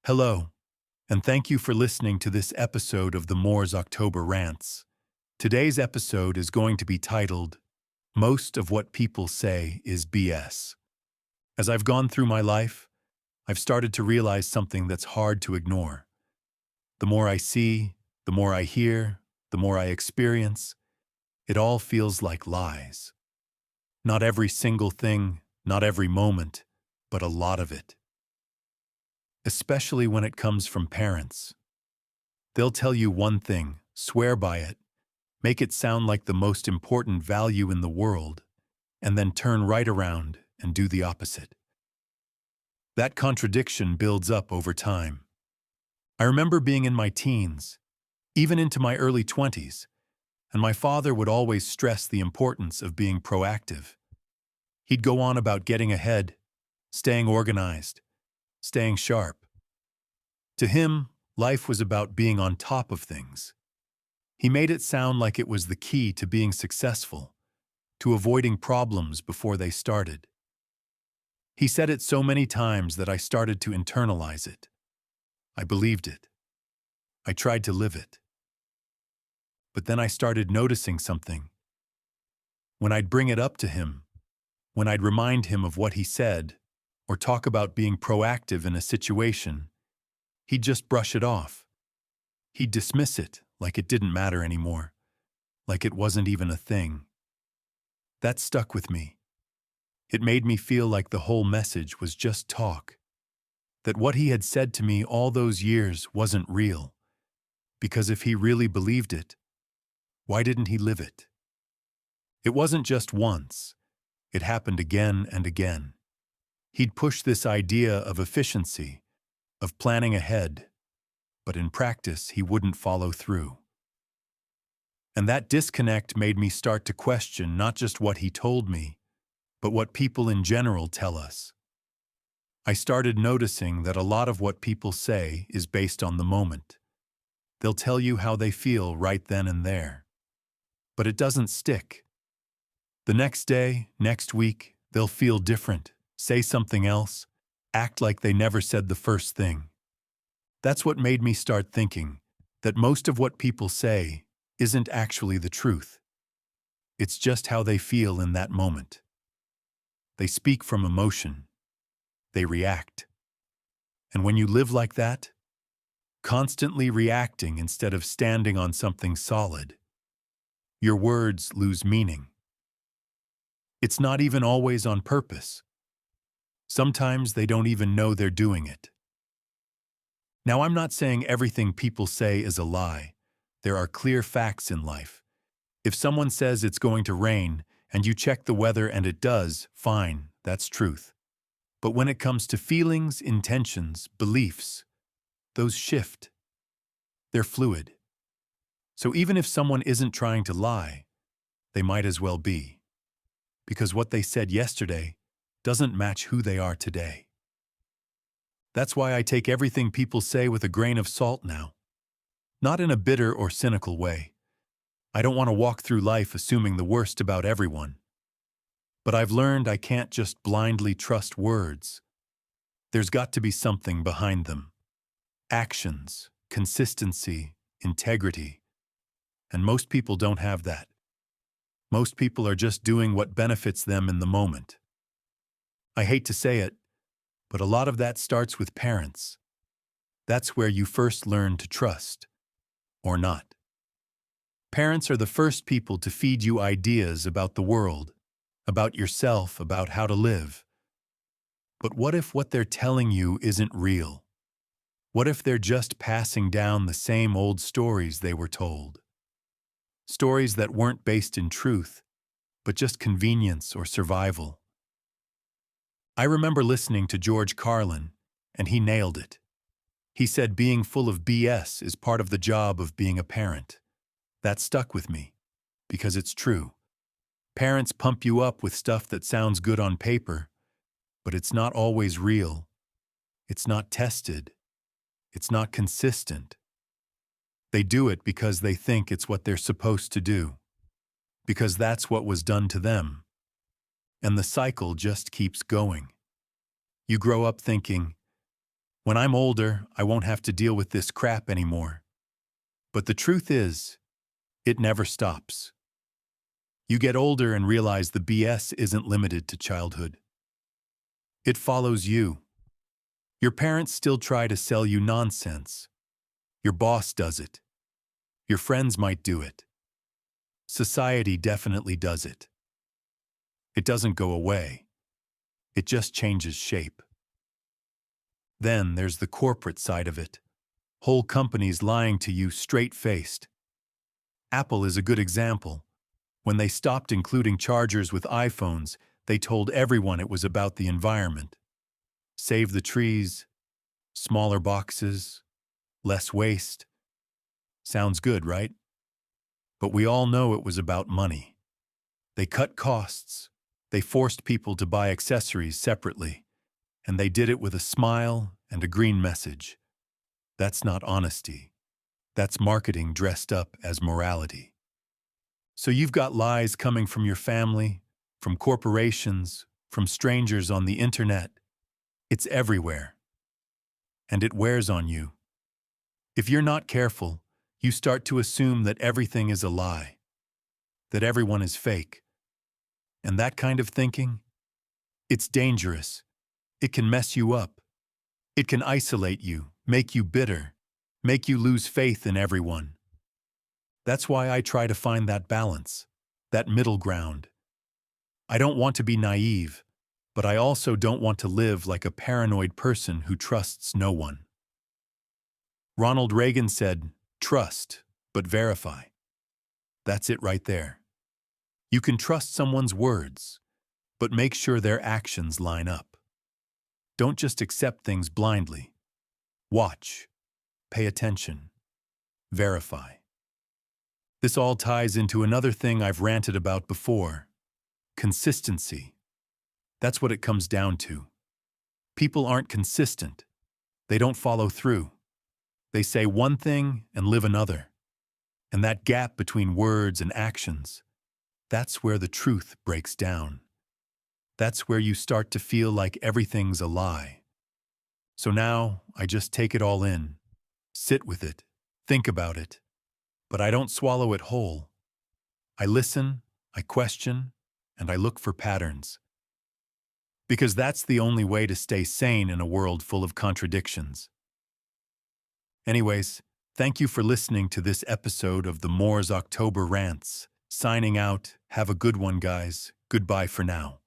Hello, and thank you for listening to this episode of the Moore's October Rants. Today's episode is going to be titled, Most of What People Say is BS. As I've gone through my life, I've started to realize something that's hard to ignore. The more I see, the more I hear, the more I experience, it all feels like lies. Not every single thing, not every moment, but a lot of it. Especially when it comes from parents. They'll tell you one thing, swear by it, make it sound like the most important value in the world, and then turn right around and do the opposite. That contradiction builds up over time. I remember being in my teens, even into my early 20s, and my father would always stress the importance of being proactive. He'd go on about getting ahead, staying organized, staying sharp. To him, life was about being on top of things. He made it sound like it was the key to being successful, to avoiding problems before they started. He said it so many times that I started to internalize it. I believed it. I tried to live it. But then I started noticing something. When I'd bring it up to him, when I'd remind him of what he said, or talk about being proactive in a situation, he'd just brush it off. He'd dismiss it like it didn't matter anymore, like it wasn't even a thing. That stuck with me. It made me feel like the whole message was just talk, that what he had said to me all those years wasn't real, because if he really believed it, why didn't he live it? It wasn't just once. It happened again and again. He'd push this idea of efficiency, of planning ahead, but in practice he wouldn't follow through. And that disconnect made me start to question not just what he told me, but what people in general tell us. I started noticing that a lot of what people say is based on the moment. They'll tell you how they feel right then and there. But it doesn't stick. The next day, next week, they'll feel different, say something else, act like they never said the first thing. That's what made me start thinking that most of what people say isn't actually the truth. It's just how they feel in that moment. They speak from emotion. They react. And when you live like that, constantly reacting instead of standing on something solid, your words lose meaning. It's not even always on purpose. Sometimes they don't even know they're doing it. Now, I'm not saying everything people say is a lie. There are clear facts in life. If someone says it's going to rain and you check the weather and it does, fine, that's truth. But when it comes to feelings, intentions, beliefs, those shift. They're fluid. So even if someone isn't trying to lie, they might as well be. Because what they said yesterday doesn't match who they are today. That's why I take everything people say with a grain of salt now. Not in a bitter or cynical way. I don't want to walk through life assuming the worst about everyone. But I've learned I can't just blindly trust words. There's got to be something behind them. Actions, consistency, integrity. And most people don't have that. Most people are just doing what benefits them in the moment. I hate to say it, but a lot of that starts with parents. That's where you first learn to trust, or not. Parents are the first people to feed you ideas about the world, about yourself, about how to live. But what if what they're telling you isn't real? What if they're just passing down the same old stories they were told? Stories that weren't based in truth, but just convenience or survival. I remember listening to George Carlin, and he nailed it. He said being full of BS is part of the job of being a parent. That stuck with me, because it's true. Parents pump you up with stuff that sounds good on paper, but it's not always real. It's not tested. It's not consistent. They do it because they think it's what they're supposed to do, because that's what was done to them. And the cycle just keeps going. You grow up thinking, When I'm older, I won't have to deal with this crap anymore. But the truth is, it never stops. You get older and realize the BS isn't limited to childhood. It follows you. Your parents still try to sell you nonsense. Your boss does it. Your friends might do it. Society definitely does it. It doesn't go away. It just changes shape. Then there's the corporate side of it. Whole companies lying to you straight-faced. Apple is a good example. When they stopped including chargers with iPhones, they told everyone it was about the environment. Save the trees, smaller boxes, less waste. Sounds good, right? But we all know it was about money. They cut costs. They forced people to buy accessories separately. And they did it with a smile and a green message. That's not honesty. That's marketing dressed up as morality. So you've got lies coming from your family, from corporations, from strangers on the internet. It's everywhere. And it wears on you. If you're not careful, you start to assume that everything is a lie, that everyone is fake. And that kind of thinking, it's dangerous. It can mess you up. It can isolate you, make you bitter, make you lose faith in everyone. That's why I try to find that balance, that middle ground. I don't want to be naive, but I also don't want to live like a paranoid person who trusts no one. Ronald Reagan said, "Trust, but verify." That's it right there. You can trust someone's words, but make sure their actions line up. Don't just accept things blindly. Watch, pay attention, verify. This all ties into another thing I've ranted about before: consistency. That's what it comes down to. People aren't consistent. They don't follow through. They say one thing and live another. And that gap between words and actions, that's where the truth breaks down. That's where you start to feel like everything's a lie. So now I just take it all in, sit with it, think about it. But I don't swallow it whole. I listen, I question, and I look for patterns. Because that's the only way to stay sane in a world full of contradictions. Anyways, thank you for listening to this episode of the Moore's October Rants. Signing out, have a good one, guys. Goodbye for now.